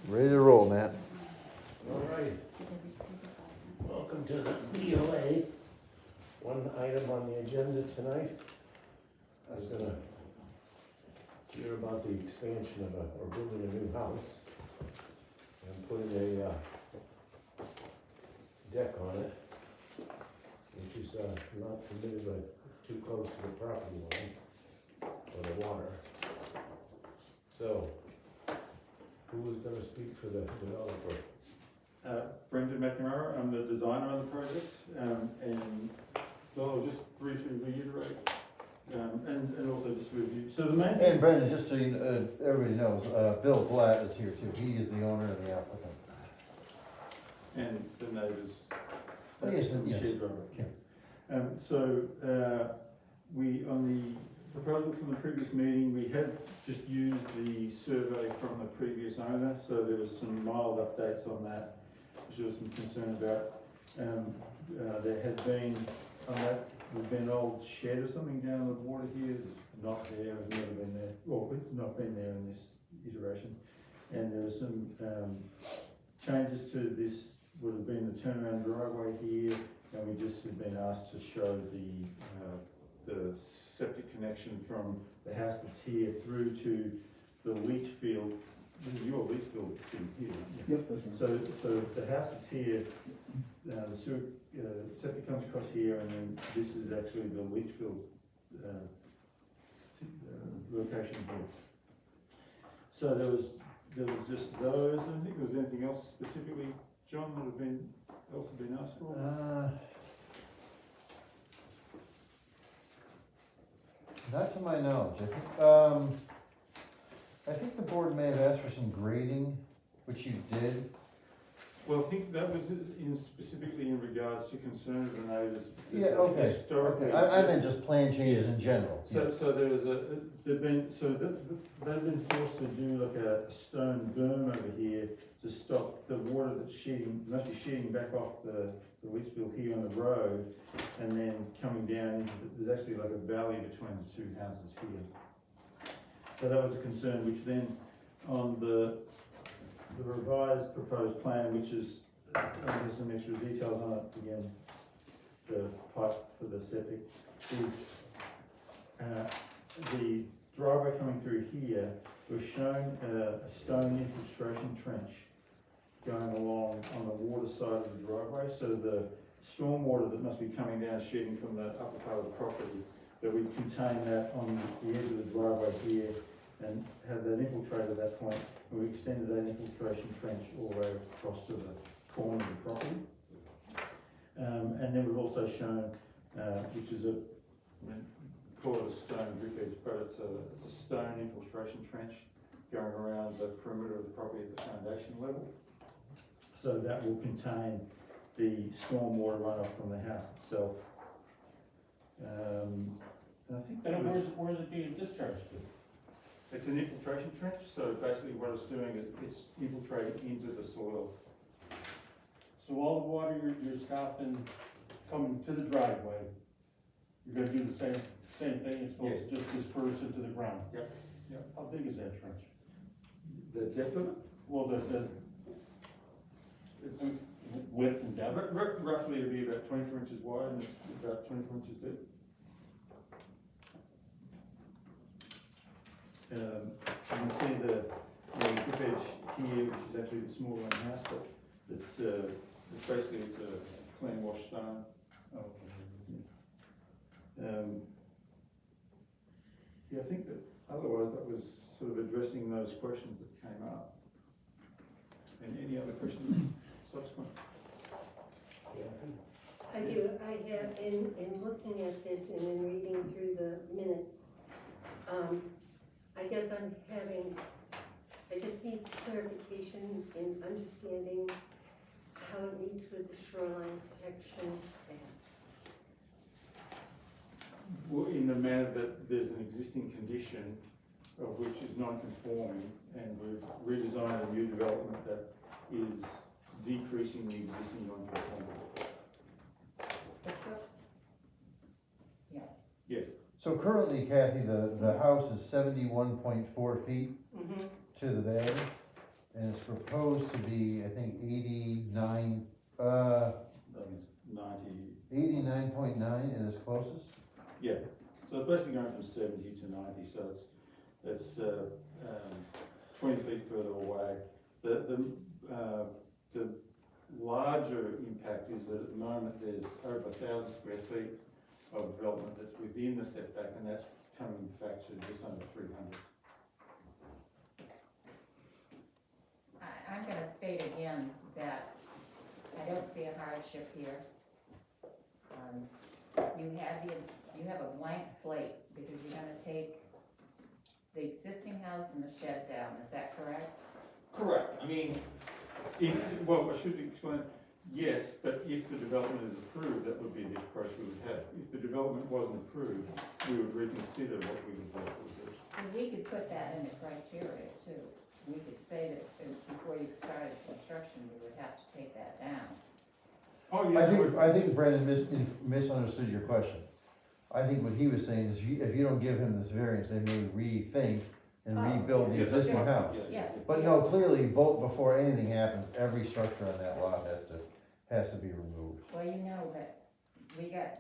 Ready to roll, Matt. All right, welcome to the BOA. One item on the agenda tonight. I was gonna hear about the expansion of or building a new house and putting a deck on it, which is not permitted but too close to the property line or the water. So, who is gonna speak for the developer? Brendan McNamara, I'm the designer on the project, and so I'll just briefly reiterate, and also just review. So the main. And Brendan, just so you, everybody knows, Bill Blatt is here too. He is the owner and the applicant. And the neighbours. Oh, yes, yes. Shared driveway. Yeah. We, on the proposal from the previous meeting, we had just used the survey from the previous owner, so there was some mild updates on that, which there was some concern about. There had been, on that, there's been an old shed or something down in the water here, not there, has never been there, well, it's not been there in this iteration. And there were some changes to this, would have been the turnaround driveway here, and we just had been asked to show the septic connection from the house that's here through to the leach field. This is your leach field that's in here, isn't it? Yep, that's right. So the house that's here, the sewer, septic comes across here, and then this is actually the leach field, location here. So there was just those. I don't think there was anything else specifically, John, that have been asked for? Not to my knowledge. I think the board may have asked for some grading, which you did. Well, I think that was specifically in regards to concern of the neighbours. Yeah, okay. Historically. I meant just plan changes in general. So there was they've been forced to do like a stone berm over here to stop the water that's sheeting, must be sheeting back off the leach field here on the road, and then coming down, there's actually like a valley between the two houses here. So that was a concern, which then on the revised proposed plan, which is, there's some extra details on it, again, the pipe for the septic, is the driveway coming through here, we've shown a stone infiltration trench going along on the water side of the driveway, so the storm water that must be coming down, sheeting from the upper part of the property, that we contain that on the edge of the driveway here and have that infiltrated at that point. And we extended that infiltration trench all the way across to the corner of the property. And then we've also shown, which is call it a stone drip edge, but it's a stone infiltration trench going around the perimeter of the property at the foundation level. So that will contain the stormwater runoff from the house itself. And I think that was, where's it being discharged to? it's an infiltration trench, so basically what it's doing is it's infiltrating into the soil. So all the water you're stopping coming to the driveway, you're gonna do the same thing, it's supposed to just disperse into the ground? Yep, yep. How big is that trench? The depth of it? Well, the It's width and depth? roughly it'll be about 24 inches wide and it's about 24 inches deep. You can see the drip edge here, which is actually the smaller one house, but it's basically it's a clean wash stone. Yeah, I think that otherwise that was sort of addressing those questions that came up. And any other questions subsequent? I do, I have, in looking at this and in reading through the minutes, I guess I just need clarification in understanding how it meets with the Shoreline Protection Act. Well, in the manner that there's an existing condition of which is non-conforming, and we've redesigned a new development that is decreasing the existing non-conformity. Yes. So currently, Kathy, the house is 71.4 feet Mm-hmm. to the bay, and it's proposed to be, I think, 89, It's 90, 89.9 at its closest. yeah, so it's basically going from 70 to 90, so it's 20 feet further away. The larger impact is that at the moment there's over 1,000 square feet of development that's within the setback, and that's coming back to just under 300. I'm gonna state again that I don't see a hardship here. You have a blank slate because you're gonna take the existing house and the shed down, is that correct? Correct. I mean, well, I should explain, yes, but if the development is approved, that would be the approach we would have. If the development wasn't approved, we would reconsider what we would vote for. And we could put that in the criteria too. We could say that before you started construction, you would have to take that down. Oh, yeah. I think Brandon misunderstood your question. I think what he was saying is if you don't give him this variance, they may rethink and Oh, rebuild the yeah, that's existing right. house. Yeah. But no, clearly, before anything happens, every structure on that lot has to be removed. Well, you know that we got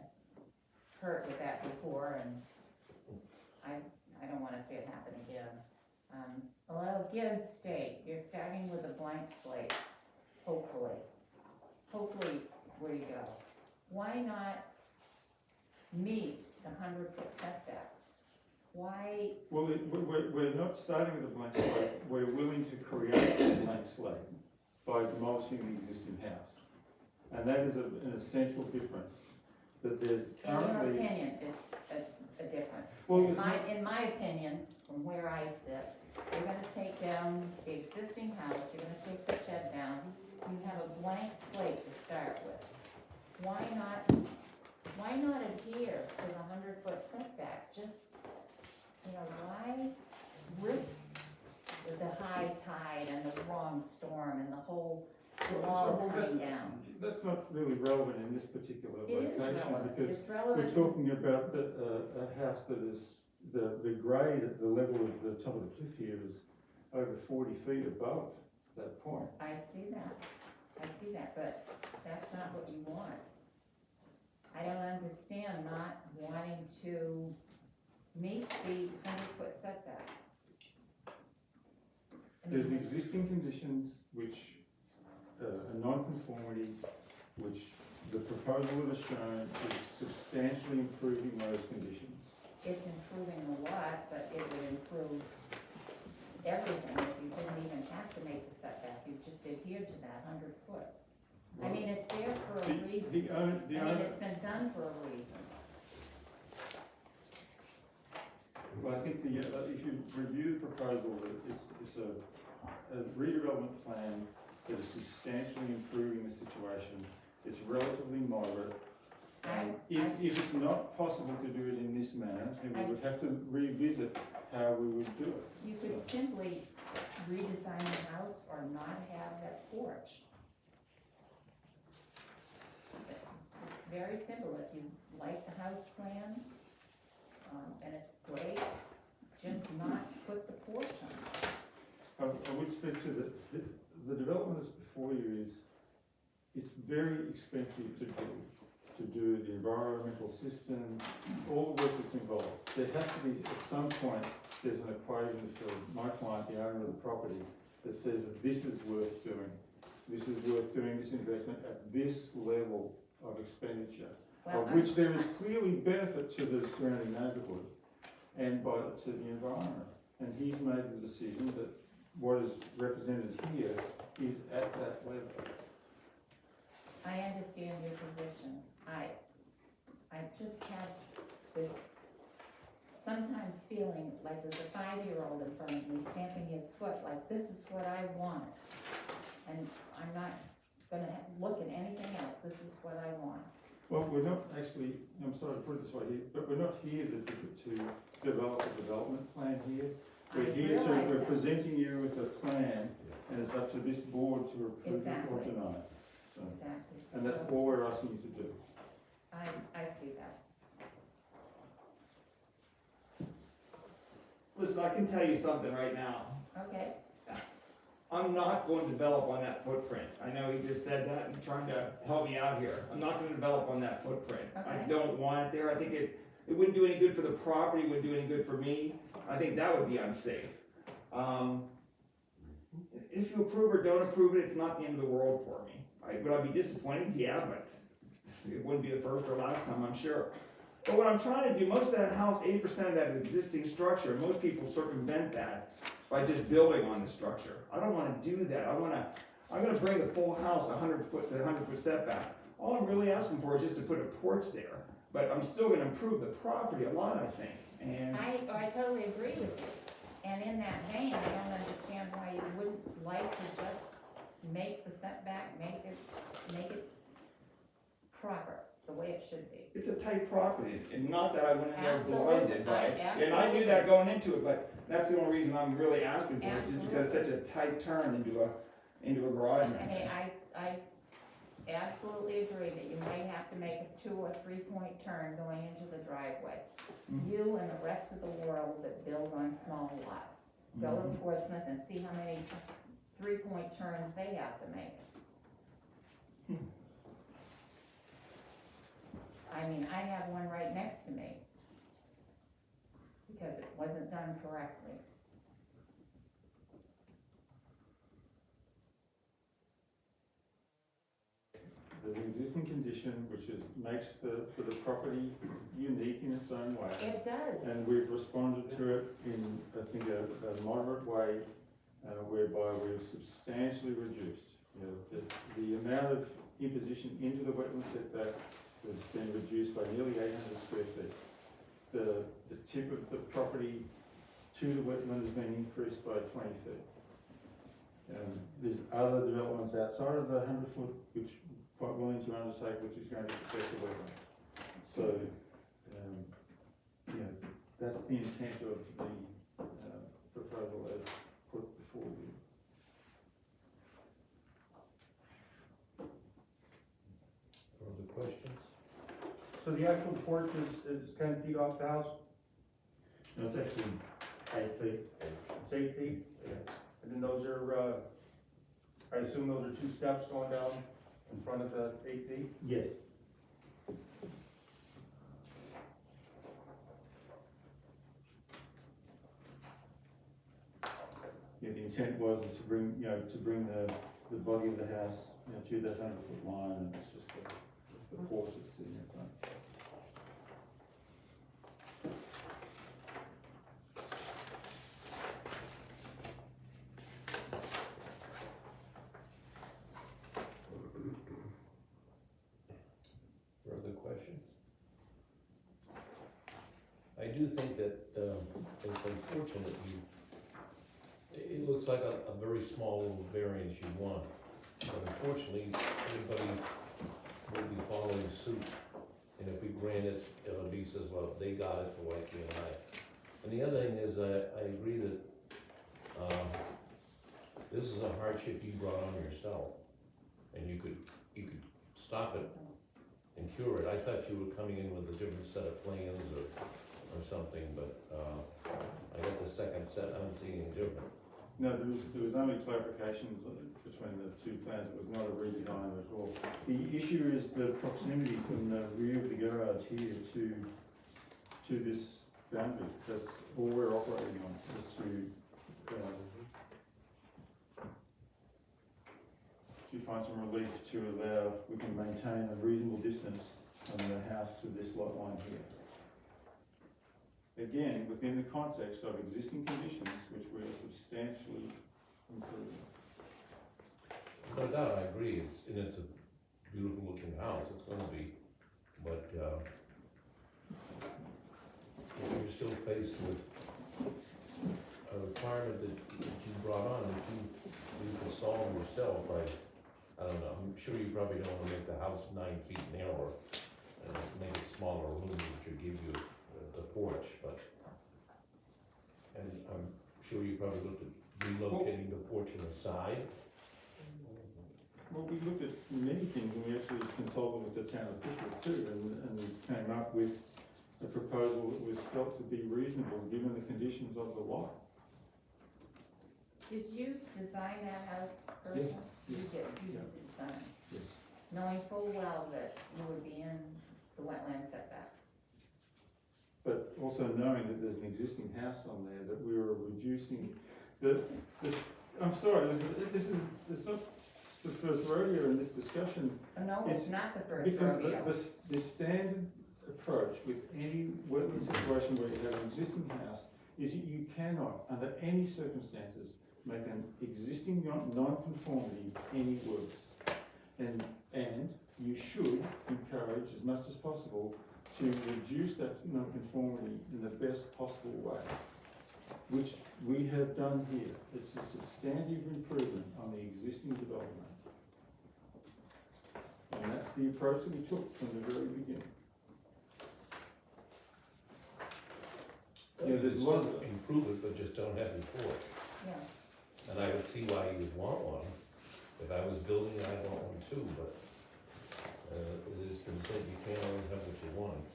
hurt with that before, and I don't wanna see it happen again. Well, again, state, you're starting with a blank slate, hopefully where you go. Why not meet the 100-foot setback? Why, Well, we're not starting with a blank slate, we're willing to create a blank slate by demolishing the existing house. And that is an essential difference, that there's in your currently. opinion, it's a difference? Well, In it's not- in my opinion, from where I sit, you're gonna take down the existing house, you're gonna take the shed down, you have a blank slate to start with. Why not adhere to the 100-foot setback? Just, why risk the high tide and the wrong storm and the whole wall Well, coming down? That's not really relevant in this particular It is location, relevant, because it's we're relevant. talking about a house that is, the grade at the level of the top of the cliff here is over 40 feet above that point. I see that, but that's not what you want. I don't understand not wanting to meet the 100-foot setback. I There's mean, existing conditions which, a non-conformity, which the proposal that is shown is substantially improving those conditions. It's improving a lot, but it would improve everything if you didn't even have to make the setback, you just adhered to that 100-foot. I mean, it's there for a reason. It's been done for a reason. Well, I think if you review the proposal, it's a redevelopment plan that is substantially improving the situation. It's relatively moderate. If it's not possible to do it in this manner, then we would have to revisit how we would do it. You could simply redesign the house or not have that porch. Very simple, if you like the house plan, and it's great, just not put the porch on. I would speak to the development that's before you it's very expensive to do the environmental system, all the work that's involved. There has to be, at some point, there's an equation for my client, the owner of the property, that says that this is worth doing. This is worth doing this investment at this level of expenditure, Well, of which there is clearly benefit to the surrounding neighbourhood and to the environment. And he's made the decision that what is represented here is at that level. I understand your position. I just have this sometimes feeling like there's a 5-year-old in front of me stamping his foot like, this is what I want. And I'm not gonna look at anything else, this is what I want. Well, we're not actually, I'm sorry to put it this way here, but we're not here to develop a development plan here. We're here to, we're presenting you with a plan, and it's up to this board to approve it or Exactly. deny it. So, Exactly. and that's all we're asking you to do. I see that. Listen, I can tell you something right now. Okay, I'm not going to develop on that footprint. I know he just said that and trying to help me out here. I'm not gonna develop on that footprint. I Okay. don't want it there. I think it wouldn't do any good for the property, it wouldn't do any good for me. I think that would be unsafe. If you approve or don't approve it, it's not the end of the world for me. Would I be disappointed? Yeah, but it wouldn't be the first or last time, I'm sure. But what I'm trying to do, most of that house, 80% of that is existing structure, most people circumvent that by just building on the structure. I don't wanna do that. I'm gonna bring the full house 100 foot setback. All I'm really asking for is just to put a porch there, but I'm still gonna improve the property a lot, I think, and. I totally agree with you. And in that vein, I don't understand why you wouldn't like to just make the setback, make it proper, the way it should be. It's a tight property, and not that I went in there Absolutely, blinded by it. And I knew absolutely. that going into it, but that's the only reason I'm really asking for it, just because it's such a tight turn into a garage. And hey, I absolutely agree that you might have to make a 2 or 3 point turn going into the driveway. Mhm. You and the rest of the world that build on small lots, go to Mhm. Portsmouth and see how many 3 point turns they have to make. I mean, I have one right next to me because it wasn't done correctly. There's an existing condition which makes the property unique in its own way. It does. And we've responded to it in, I think, a moderate way, whereby we've substantially reduced. You know, the amount of imposition into the wetland setback has been reduced by nearly 800 square feet. The tip of the property to the wetland has been increased by 20 feet. There's other developments outside of the 100 foot, which we're quite willing to undertake, which is going to protect the wetland. So, that's the intent of the proposal as put before you. Further questions? So the actual porch is 10 feet off the house? No, it's actually 8 feet. It's 8 feet? Yeah. And then those are, I assume those are 2 steps going down in front of the 8 feet? Yes. Yeah, the intent was to bring, the body of the house, to that 100 foot line, and it's just the porch that's sitting in front. Further questions? I do think that, it's unfortunate it looks like a very small little variance you want. But unfortunately, everybody will be following suit. And if we grant it, it'll be says, well, they got it, so why can't I? And the other thing is, I agree that, this is a hardship you brought on yourself. And you could stop it and cure it. I thought you were coming in with a different set of plans or something, but, I got the second set, I'm seeing different. No, there was only clarifications between the 2 plans. It was not a redesign at all. The issue is the proximity from the rear of the garage here to this boundary. That's all we're operating on, is to find some relief to allow, we can maintain a reasonable distance from the house to this lot line here. Again, within the context of existing conditions, which we are substantially improving. No doubt, I agree, it's a beautiful looking house, it's gonna be, but, you're still faced with a requirement that you brought on, that you can solve yourself by, I don't know, I'm sure you probably don't wanna make the house 9 feet narrower and make it smaller rooms, which would give you the porch, but, and I'm sure you probably looked at relocating the porch on the side. Well, we looked at many things, and we actually consulted with the town officials too, and came up with a proposal that was felt to be reasonable, given the conditions of the lot. Did you design that house personally? You did, you did the design. Yes. Knowing full well that you would be in the wetland setback. But also knowing that there's an existing house on there, that we were reducing, I'm sorry, this is not the first rodeo in this discussion. Oh, no, it's It's not the first Because rodeo. the standard approach with any wetland situation where you have an existing house is that you cannot, under any circumstances, make an existing non-conformity any worse. And you should encourage as much as possible to reduce that non-conformity in the best possible way, which we have done here. It's a substantive improvement on the existing development. And that's the approach that we took from the very beginning. Yeah, there's a lot of, Improve it, but just don't have the porch. Yeah, And I would see why you would want one. If I was building, I'd want one too, but, as it's been said, you can't always have what you want,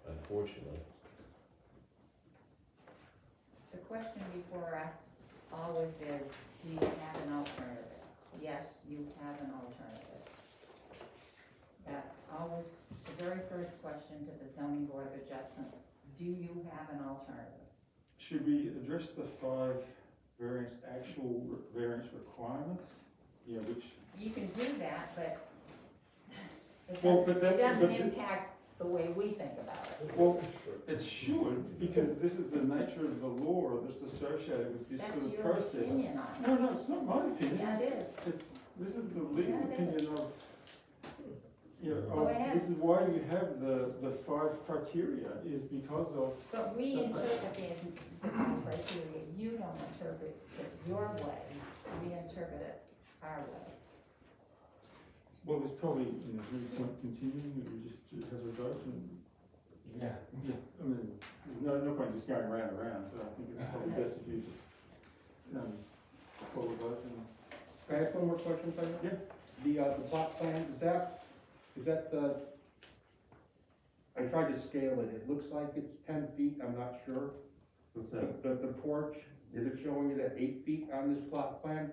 unfortunately. the question before us always is, do you have an alternative? Yes, you have an alternative. That's always the very first question to the zoning board of adjustment. Do you have an alternative? should we address the 5 actual variance requirements? Yeah, which, You can do that, but it Well, doesn't, but that's- it doesn't but the- impact the way we think about it. well, it should, because this is the nature of the law that's associated with this That's sort of your process. opinion on it. No, it's not my opinion. Yeah, it is. This is the legal Yeah, it opinion of, Go ahead. this is why you have the 5 criteria, is because of, But we interpret the criteria, you don't interpret it your way, we interpret it our way. well, there's probably, no point continuing, we just have a vote and. Yeah. I mean, there's no point just going round and round, so I think it's probably best if you just, call a vote and. Can I ask one more question, please? Yeah. The plot plan, is that the, I tried to scale it, it looks like it's 10 feet, I'm not sure. What's that? The porch, is it showing it at 8 feet on this plot plan?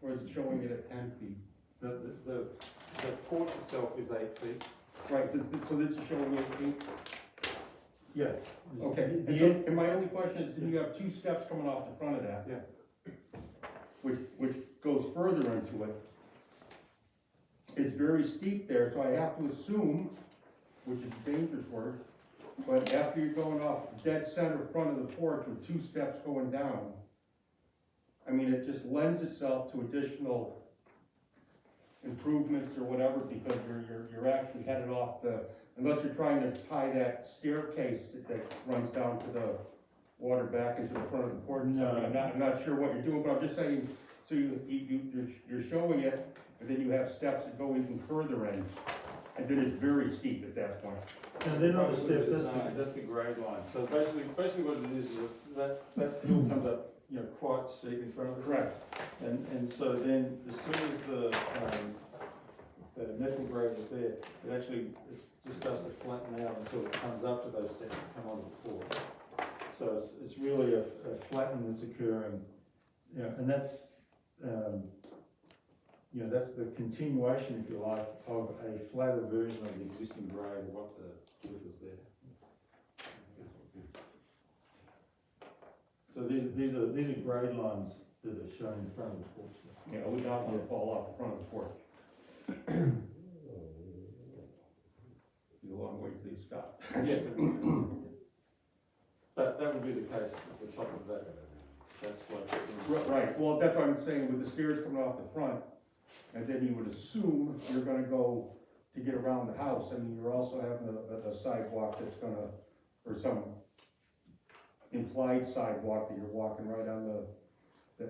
Or is it showing it at 10 feet? The porch itself is 8 feet. Right, so this is showing it 8? Yeah. Okay, and my only question is, you have 2 steps coming off the front of that. Yeah. Which goes further into it. It's very steep there, so I have to assume, which is a dangerous word, but after you're going off dead center front of the porch with 2 steps going down, I mean, it just lends itself to additional improvements or whatever, because you're actually headed off unless you're trying to tie that staircase that runs down to the water back into the front of the porch. No. I'm not sure what you're doing, but I'm just saying, so you're showing it, and then you have steps that go even further in, and then it's very steep at that point. No, they're not the steps, that's the grade line. So basically what it is that hill comes up, quite steep in front of it. Correct. And so then, as soon as the metal grade is there, it just starts to flatten out until it comes up to those steps and come onto the floor. So it's really a flattening that's occurring, and that's, that's the continuation, if you like, of a flatter version of the existing grade of what the roof is there. So these are grade lines that are shown in front of the porch. Yeah, we don't want to fall off the front of the porch. It's a long way to leave Scott. Yes, it would. That would be the case at the top of that. That's like. Right, well, that's what I'm saying, with the stairs coming off the front, and then you would assume you're gonna go to get around the house, I mean, you're also having a sidewalk that's gonna, or some implied sidewalk that you're walking right on the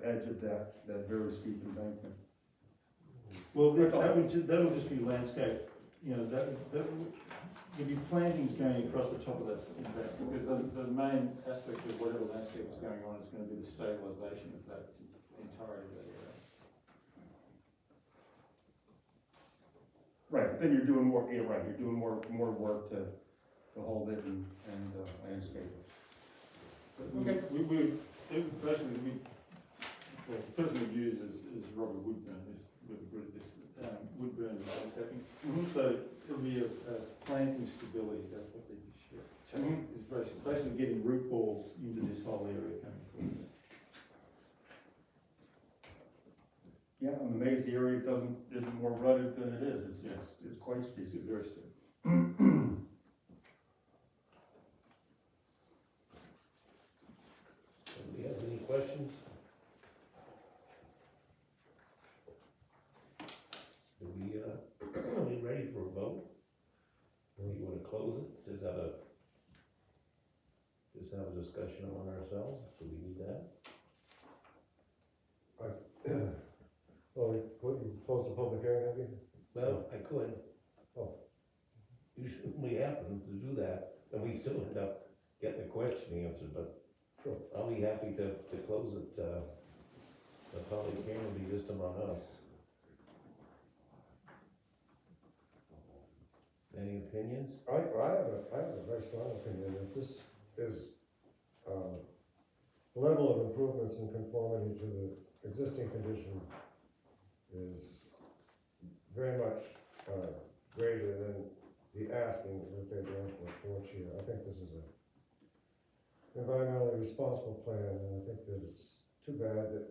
edge of that very steep embankment. Well, that'll just be landscape, there'll be plantings going across the top of that embankment, because the main aspect of whatever landscape is going on is gonna be the stabilization of that entirety of that area. Right, but then you're doing more, you're doing more work to hold it and landscape it. But we the person that well, the person we use is Robert Woodburn, who's really good at this. Woodburn is landscaping. So it'll be a planting stability, that's what they check. Is basically getting root balls into this whole area coming forward. Yeah, I'm amazed the area isn't more rutted than it is, it's quite steep. It's very steep. Anybody has any questions? Are we ready for a vote? Or you wanna close it? Just have a discussion among ourselves? Do we need that? Well, we closed the public hearing, have you? Well, I could. Oh. Usually we happen to do that, and we still end up getting the question answered, but Sure. I'll be happy to close it, the public hearing will be just among us. Any opinions? I have a very strong opinion that this is, level of improvements in conformity to the existing condition is very much, greater than the asking that they're doing for each year. I think this is a environmentally responsible plan, and I think that it's too bad that,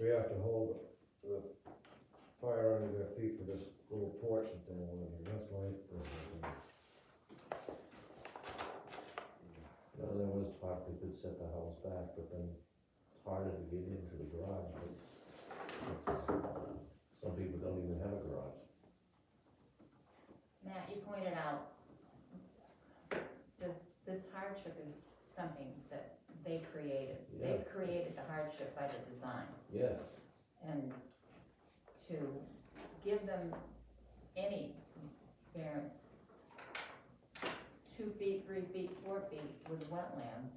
we have to hold the fire under their feet for this little porch that they want to do. That's my personal opinion. No, there was talk they could set the house back, but then it's harder to get into the garage, but some people don't even have a garage. Matt, you pointed out, this hardship is something that they created. Yeah. They've created the hardship by the design. Yes, And to give them any variance, 2 feet, 3 feet, 4 feet with wetlands,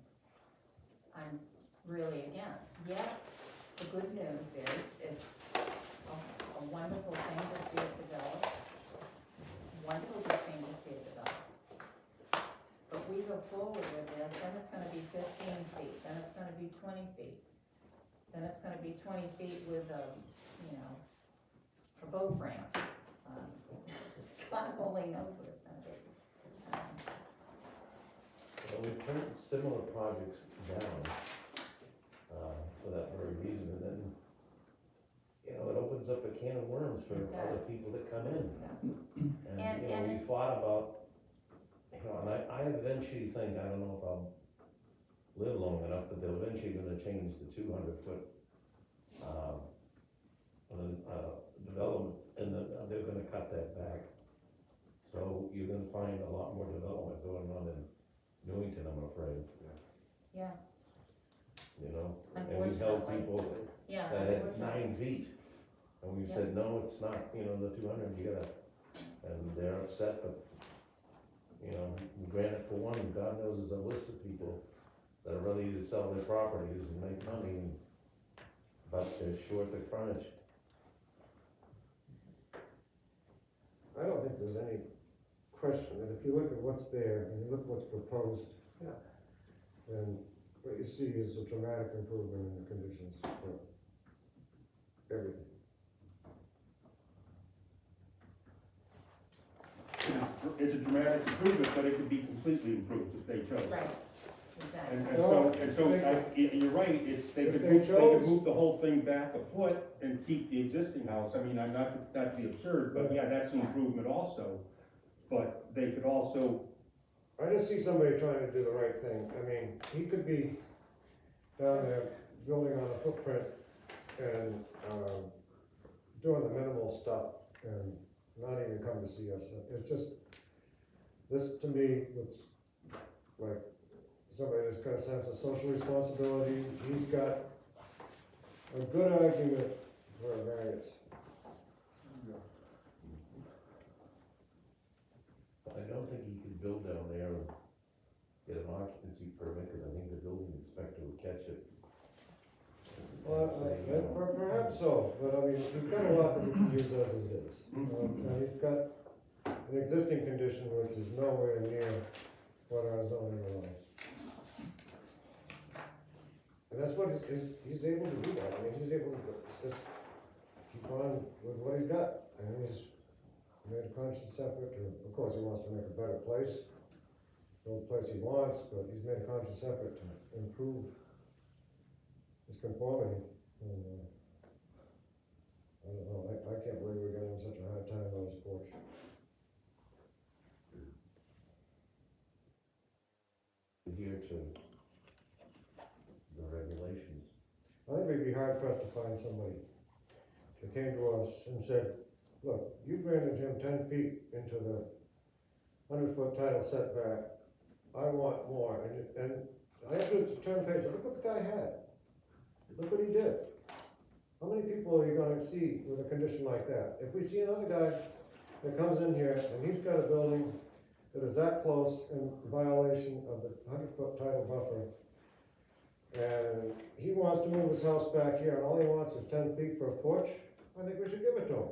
I'm really against. Yes, the good news is, it's a wonderful thing to see it develop, wonderful good thing to see it develop. But we go forward with this, then it's gonna be 15 feet, then it's gonna be 20 feet. Then it's gonna be 20 feet with a, a boat ramp. God only knows what it's gonna be. well, we've turned similar projects down, for that very reason, and then, it opens up a can of worms for It other does. people that come in. And We it's- thought about, and I eventually think, I don't know if I'll live long enough, but they're eventually gonna change the 200-foot, development, and then they're gonna cut that back. So you're gonna find a lot more development going on in Newington, I'm afraid. Yeah, And we held Unfortunately. people yeah, that had unfortunately. 9 feet, and we Yeah. said, no, it's not, the 200, you gotta, and they're upset, but, granted, for one, God knows there's a list of people that are ready to sell their properties and make money, but they're short the frontage. I don't think there's any question that if you look at what's there and you look at what's proposed, then what you see is a dramatic improvement in the conditions for everything. It's a dramatic improvement, but it could be completely improved if they chose. Right, exactly. And so, you're right, they If could they chose- move the whole thing back a foot and keep the existing house. I mean, I'm not to be absurd, but yeah, that's an improvement also. But they could also, I just see somebody trying to do the right thing. I mean, he could be down there building on a footprint and, doing the minimal stuff and not even come to see us. It's just, this to me looks like somebody that's got a sense of social responsibility. He's got a good argument for a variance. I don't think he could build down there and get an occupancy permit, because I think the building inspector would catch it. Well, perhaps so, but I mean, he's got a lot that he can use as it is. And he's got an existing condition which is nowhere near what our zoning allows. And that's what he's able to do that, I mean, he's able to just keep on with what he's got. I mean, he's made a conscious effort to, of course, he wants to make a better place, build the place he wants, but he's made a conscious effort to improve his conformity. And, I don't know, I can't believe we're giving him such a hard time on his porch. Adhere to the regulations. I think we'd be hard pressed to find somebody that came to us and said, look, you granted him 10 feet into the 100-foot title setback, I want more, and I have to turn the page, look what the guy had, look what he did. How many people are you gonna see with a condition like that? If we see another guy that comes in here and he's got a building that is that close in violation of the 100-foot title buffer, and he wants to move his house back here, and all he wants is 10 feet for a porch, I think we should give it to him.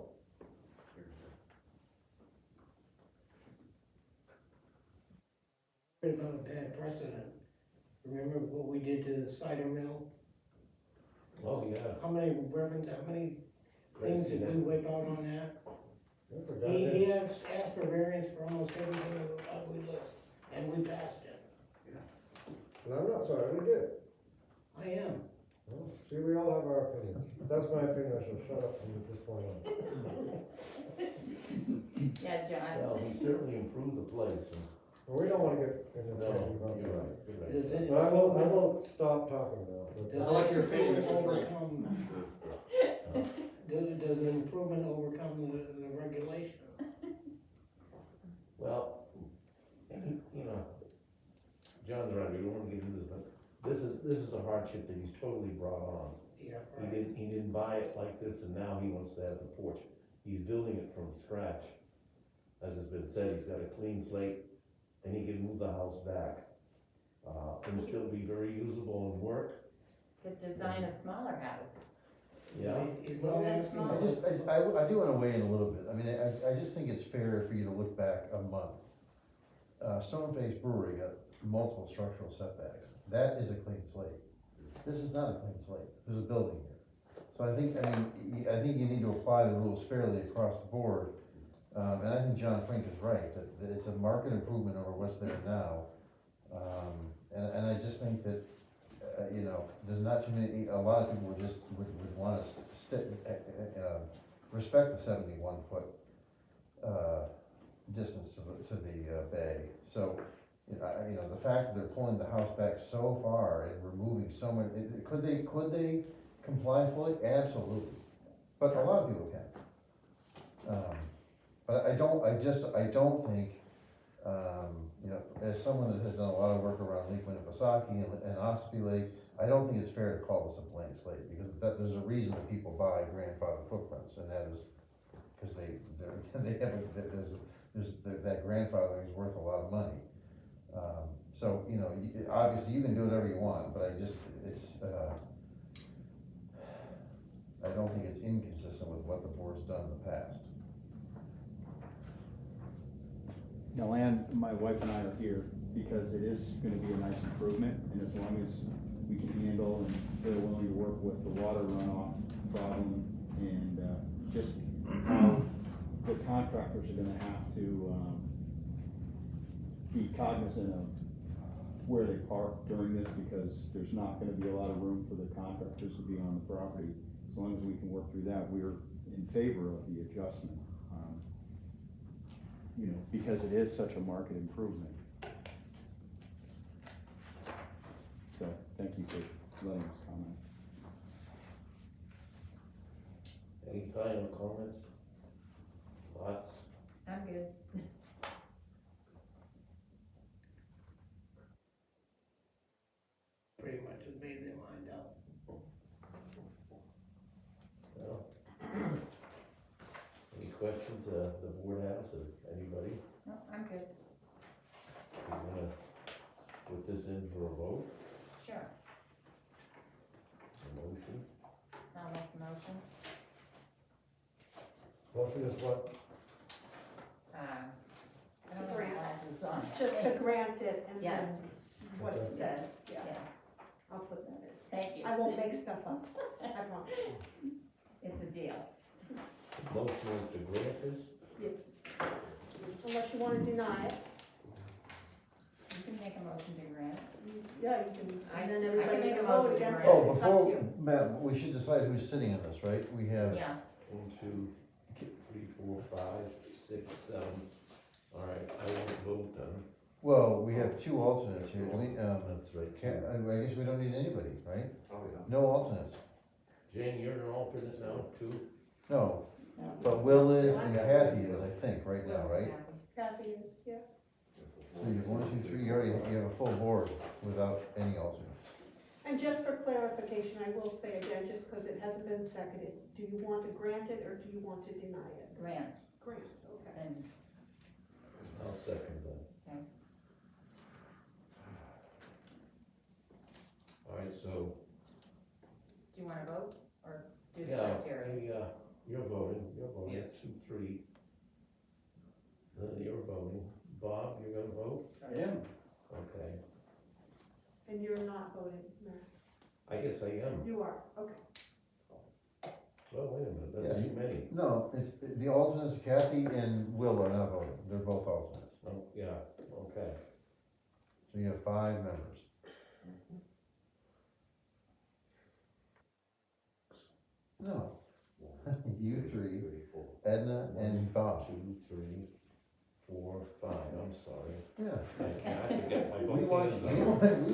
Bit about a bad precedent. Remember what we did to the cider mill? Oh, yeah. How many things did we whip out on that? That's a He goddamn, has asked for variance for almost everything that we list, and we passed it. and I'm not sorry, we did. I am. Well, see, we all have our opinions. That's my opinion, I shall shut up from this point on. Yeah, John? Well, he certainly improved the place, and, Well, we don't wanna get into no, talking about you're that. right, you're right. Does it? But I won't stop talking now. Does I like your it opinion, Mr. Frank. overcome? Does an improvement overcome the regulation? Well, and you know, John's right, we don't wanna get into this, but this is a hardship that he's totally brought on. Yeah, He didn't buy it like this and now he wants to have the porch. He's building it from scratch. As has been said, he's got a clean slate and he can move the house back. And still be very usable and work. Could design a smaller house. Yeah. He's Well, not that's asking. small. I do wanna weigh in a little bit, I mean, I just think it's fair for you to look back a month. Stone Face Brewery got multiple structural setbacks, that is a clean slate. This is not a clean slate, there's a building here. So I think you need to apply the rules fairly across the board. And I think John Frank is right, that it's a market improvement over what's there now. And I just think that, you know, there's not too many, a lot of people would want us to respect the 71-foot, distance to the bay. So, you know, the fact that they're pulling the house back so far and removing so much, could they comply fully? Absolutely. But a lot of people can. But I don't think, you know, as someone that has done a lot of work around Lake Winnipesaukee and Ossipee Lake, I don't think it's fair to call this a blank slate, because there's a reason that people buy grandfather footprints, and that is because that grandfathering is worth a lot of money. So, you know, obviously you can do whatever you want, but I don't think it's inconsistent with what the board's done in the past. Now, Ann, my wife and I are here because it is gonna be a nice improvement, and as long as we can handle and they're willing to work with the water runoff problem and, just how the contractors are gonna have to, be cognizant of where they park during this, because there's not gonna be a lot of room for the contractors to be on the property. As long as we can work through that, we're in favor of the adjustment. You know, because it is such a market improvement. So, thank you for letting us comment. Any final comments? Thoughts? I'm good. Pretty much has made their mind up. No? Any questions, the board has, or anybody? No, I'm good. We wanna put this in for a vote, Sure. a motion? I'll make a motion. Motion is what? I don't have my glasses on. Just to grant it and Yeah. then what it says, yeah, Yeah. I'll put that in. Thank you. I won't make stuff up, I promise. It's a deal. Motion is to grant this? Yes. Unless you wanna deny it, You can make a motion to grant. yeah, you can, I and then can everybody make a can vote motion to against it, grant. Oh, it's up to before, you. Matt, we should decide who's sitting in this, right? We have, Yeah, 1, 2, 3, 4, 5, 6, 7. All right, I won't vote then. well, we have two alternates here. That's right. I guess we don't need anybody, right? Oh, yeah. No alternates. Jane, you're an alternate now, too? No, but Will is and Kathy is, I think, right now, right? Kathy is, yeah. So you have 1, 2, 3, you have a full board without any alternates. And just for clarification, I will say again, just because it hasn't been seconded, do you want to grant it or do you want to deny it? grant, Grant, okay. and I'll second that. Okay. All right, so, do you wanna vote, or do the yeah, criteria? you're voting, Yes. 2, 3. You're voting. Bob, you're gonna vote? I am. Okay. And you're not voting, Matt? I guess I am. You are, okay. Well, wait a minute, that's Yeah. too many. No, it's, the alternates, Kathy and Will are not voting. They're both alternates. Oh, yeah, okay. So you have 5 members. No. You 3, Edna and Bob. 2, 3, 4, 5, I'm sorry. Yeah. I have to get my We both want, hands we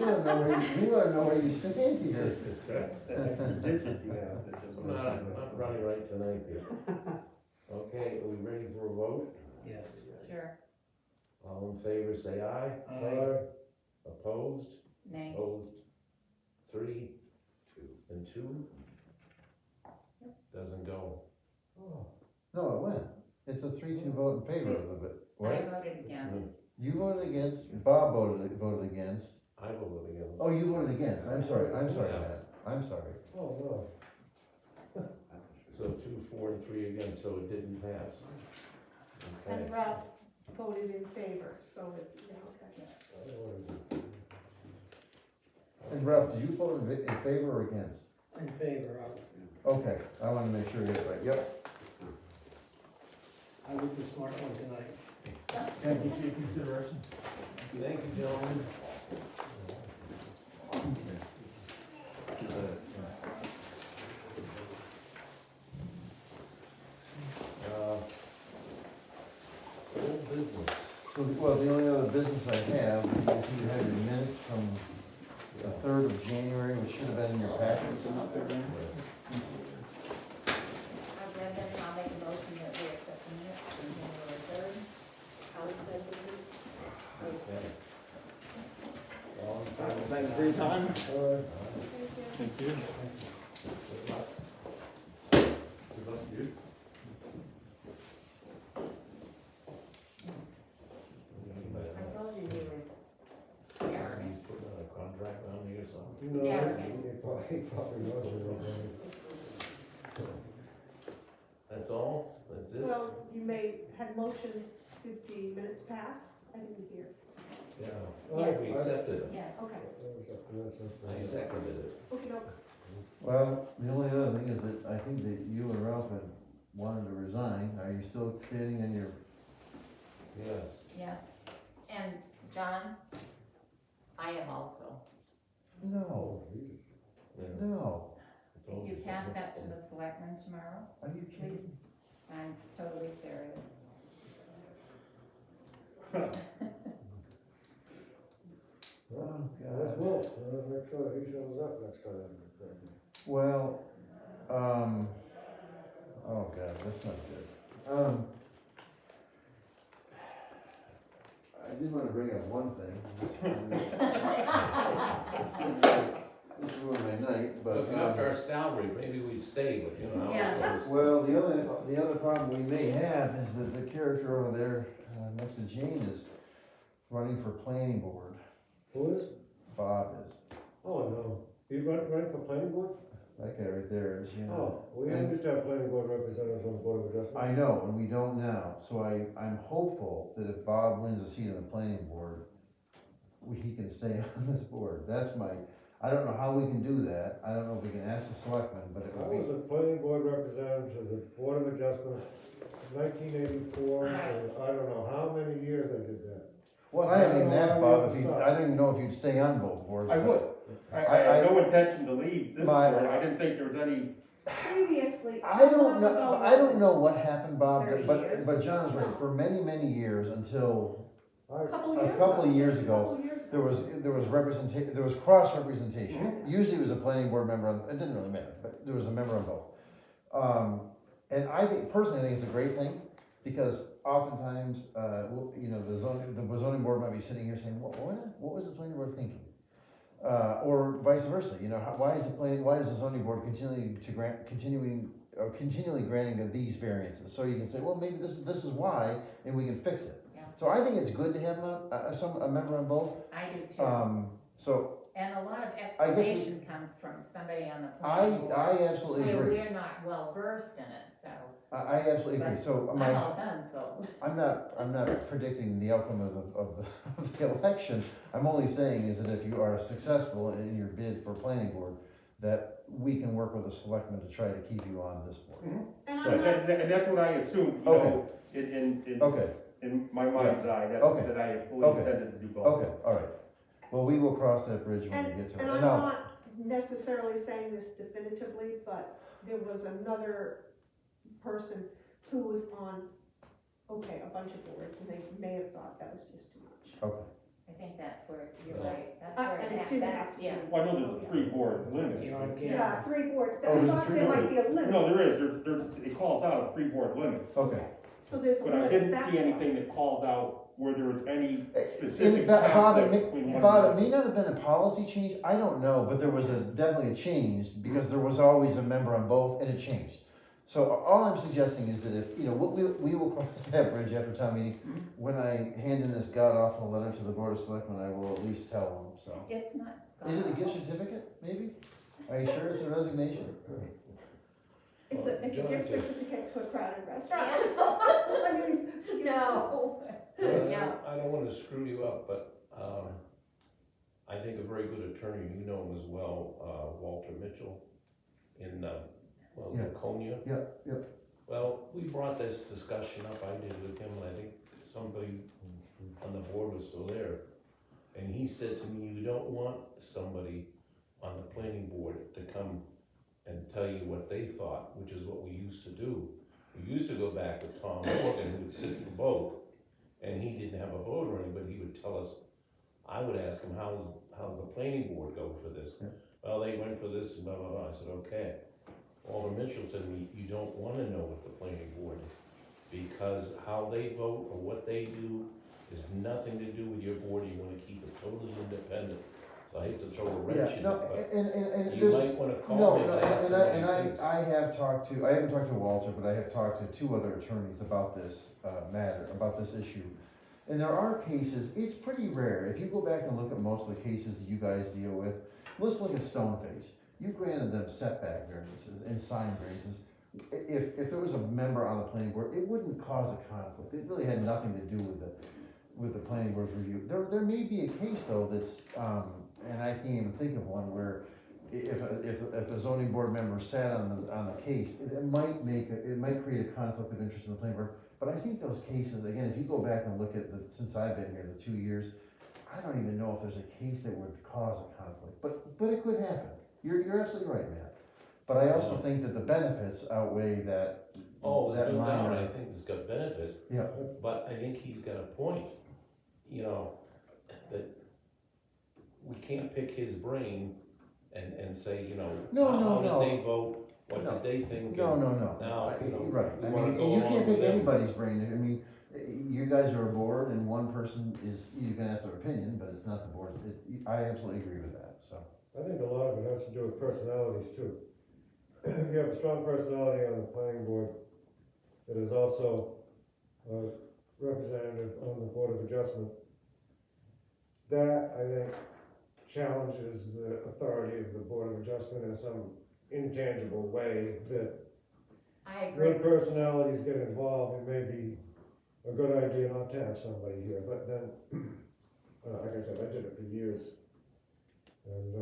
up. want, we wanna know where you stand here. That extra digit you have. that just- I'm not running right tonight here. Okay, are we ready for a vote? Yes. Sure, All in favor, say aye. Opposed? nay, Opposed? 3, 2, and 2? Doesn't go. No, it went. It's a 3-2 vote in favor of it, I right? voted against, You voted against, Bob voted against. I voted against. Oh, you voted against. I'm sorry, Matt. I'm sorry. Oh, So 2, 4, and 3 again, so it didn't pass. Okay. And Ralph voted in favor, so it, yeah, okay. And Ralph, did you vote in favor or against? In favor of, Okay, I wanna make sure you get it right. Yep. I was the smart one tonight. Thank you for your consideration. Thank you, gentlemen. Old business. So, well, the only other business I have, is you have your minutes from the 3rd of January, which should have been in your packets. Brendan, I'll make a motion that we accept the minutes from January 3rd. I'll second it. Okay. All in favor, Thank you say for your aye. time. Thank you. Thank you. Good luck. Good luck, you. I told you he was arrogant. Put a contract on me or something? no, Yeah, okay. he probably was. That's all? That's it? Well, you had motions, did the minutes pass? I didn't hear. Yeah. Yes. We accepted it. Yes, Okay, I seconded it. okey doke. Well, the only other thing is that I think that you and Ralph had wanted to resign. Are you still standing in your, Yes. yes. And John, I am also. no, Yeah. no. I told If you so. pass that to the selectmen tomorrow, Are you please, kidding? I'm totally serious. Oh, Let's God. vote, let's make sure that he shows up next time. Well, oh God, that's not good. I did wanna bring up one thing. This ruined my night, but. Looking after our salary, maybe we'd stay, but you know how it goes. Well, the other problem we may have is that the character over there, next to Jane is running for planning board. Who is? Bob is. Oh, no, you running for planning board? That guy right there is, you know. Oh, we used to have planning board representatives on the board of adjustment. I know, and we don't now, so I'm hopeful that if Bob wins a seat on the planning board, he can stay on this board. That's I don't know how we can do that, I don't know if we can ask the selectmen, but it I would was be, a planning board representative to the Board of Adjustment, 1984, and I don't know how many years I did that. well, I haven't even asked Bob if I you, don't know. I don't even know if you'd stay on both boards. I but- would. I have no intention to leave this My- board, I didn't think there was any, Previously. I don't long know, ago I was don't it? know what happened, Bob, 30 but, years? but John's right, for many, many years, until I- A couple a years ago. couple of years just a ago, couple years ago. there was representation, there was cross-representation. Mm-hmm. Usually it was a planning board member, it didn't really matter, but there was a member on both. And I think, personally, I think it's a great thing, because oftentimes, you know, the zoning board might be sitting here saying, what was the planning board thinking? Or vice versa, you know, why is the zoning board continually granting these variances? So you can say, well, maybe this is why, and we can fix it. Yeah. So I think it's good to have a member on both. I do too. So And a lot of I guess we- explanation comes from somebody on the I planning board. absolutely Where agree. we're not well versed in it, so I absolutely agree. But So I'm all done, so. I'm not predicting the outcome of the election. I'm only saying is that if you are successful in your bid for planning board, that we can work with the selectmen to try to keep you on this board. And So- I'm not, and that's what I assumed, you Okay. know, in Okay, in my mind's eye, that's, Okay. that I fully Okay. intended to do both. okay, all right. Well, we will cross that bridge when we get to it. and And I'm now, not necessarily saying this definitively, but there was another person who was on, okay, a bunch of boards, and they may have thought that was just too much. okay, I think that's where, you're Yeah. right, that's where And it it didn't that's, have to yeah. be. Well, I know there's a three-board limit. You're on Yeah, camera. 3 board, Oh, I there's a thought three there board? might be a limit. No, there is, it calls out a three-board limit, okay. So there's a but I limit, didn't that's see why. anything that called out where there was any And specific Bob, conflict between one Bob, it and may not have been a policy change, I don't know, but there was definitely a change, because there was always a member on both, and it changed. So all I'm suggesting is that if, you know, we will cross that bridge after town meeting. When I hand in this god-awful letter to the Board of Selectmen, I will at least tell them, so. It's not. Is it a gift certificate, maybe? Are you sure it's a resignation? It's a John gift said- certificate to a crowded restaurant. Yeah. I mean, No. Yeah. I don't wanna screw you up, but, I think a very good attorney, you know him as well, Walter Mitchell in, well, Yeah. Laconia. Yeah. Well, we brought this discussion up, I did with him, and I think somebody on the board was still there. And he said to me, you don't want somebody on the planning board to come and tell you what they thought, which is what we used to do. We used to go back with Tom Morgan, who would sit for both, and he didn't have a vote or anything, but he would tell us, I would ask him, how does the planning board go for this? Yeah. Well, they went for this and blah, blah, blah. I said, okay. Alder Mitchell said to me, you don't wanna know what the planning board, because how they vote or what they do is nothing to do with your board, you wanna keep it totally independent. So I hate to throw a wrench Yeah, in no, it, and but you there's, might wanna no, call him no, and ask him and what he I thinks. I haven't talked to Walter, but I have talked to 2 other attorneys about this, matter, about this issue. And there are cases, it's pretty rare, if you go back and look at most of the cases you guys deal with, let's look at Stoneface. You granted them setback variances and sign variances. If there was a member on the planning board, it wouldn't cause a conflict, it really had nothing to do with the planning board's review. There may be a case though that's, and I can't even think of one where if a zoning board member sat on the case, it might create a conflict of interest in the planning board. But I think those cases, again, if you go back and look at since I've been here, the 2 years, I don't even know if there's a case that would cause a conflict, but it could happen. You're absolutely right, Matt. But I also think that the benefits outweigh that. Oh, there's that no doubt, minor- I think it's got benefits. Yeah. But I think he's got a point, you know, that we can't pick his brain and say, you know, No, how no, did they vote, what No. did they think? No, and- no, no. Now, you know, Right, we I wanna mean, go and you along can't with pick them. anybody's brain, I mean, you guys are a board and one person is, you can ask their opinion, but it's not the board. I absolutely agree with that, so. I think a lot of it has to do with personalities too. If you have a strong personality on the planning board that is also a representative on the Board of Adjustment, that, I think, challenges the authority of the Board of Adjustment in some intangible way that I agree. when personalities get involved, it may be a good idea not to have somebody here, but then, like I said, I did it for years. And,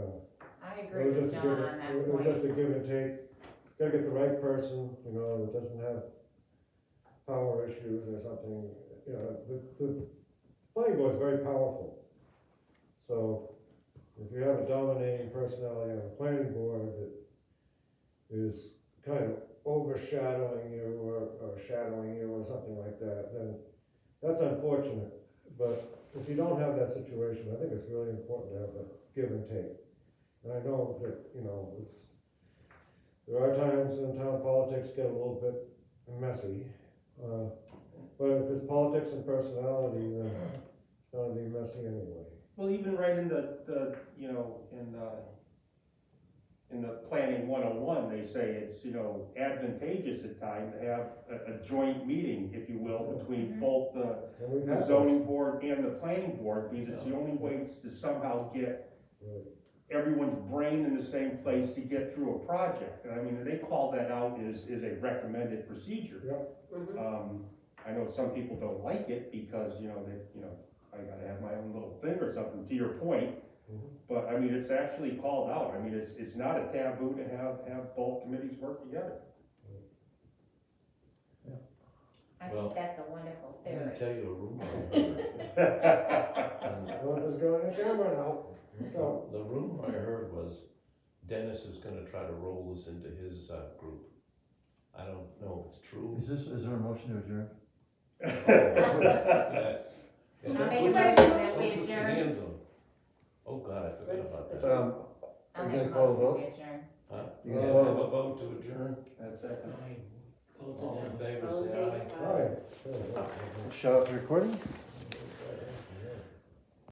I it agree was with just a John give, on that it was just point. a give and take. Gotta get the right person, you know, that doesn't have power issues or something, you know, the planning board is very powerful. So, if you have a dominating personality on the planning board that is kind of overshadowing you or shadowing you or something like that, then that's unfortunate. But if you don't have that situation, I think it's really important to have a give and take. And I know that, you know, there are times when town politics get a little bit messy. But if it's politics and personality, then it's gonna be messy anyway. Well, even right in the, you know, in the planning 101, they say it's, you know, advantageous at times to have a joint meeting, if you will, between both And we've the had zoning board and the planning board, because it's the only way to somehow get Right. everyone's brain in the same place to get through a project. And I mean, they call that out as a recommended procedure. Mhm. I know some people don't like it because, you know, I gotta have my own little thing or something, to your point. Mhm. But I mean, it's actually called out. I mean, it's not a taboo to have both committees work together. I Well, think that's a wonderful I'm gonna theory. tell you a rumor I heard. Well, it's going on camera now. Go. The rumor I heard was Dennis is gonna try to roll this into his, group. I don't know if it's true. Is there a motion to adjourn? Yes. I'll Don't make a put motion your- that we don't put your adjourn. hands on. Oh, God, I forgot Let's about that. adjourn. I'll You make a gonna call the motion vote? to adjourn. Huh? You Yeah, gonna have vote? a vote to adjourn? That's it. All in favor, All in say favor? aye. All right. Shut off the recording?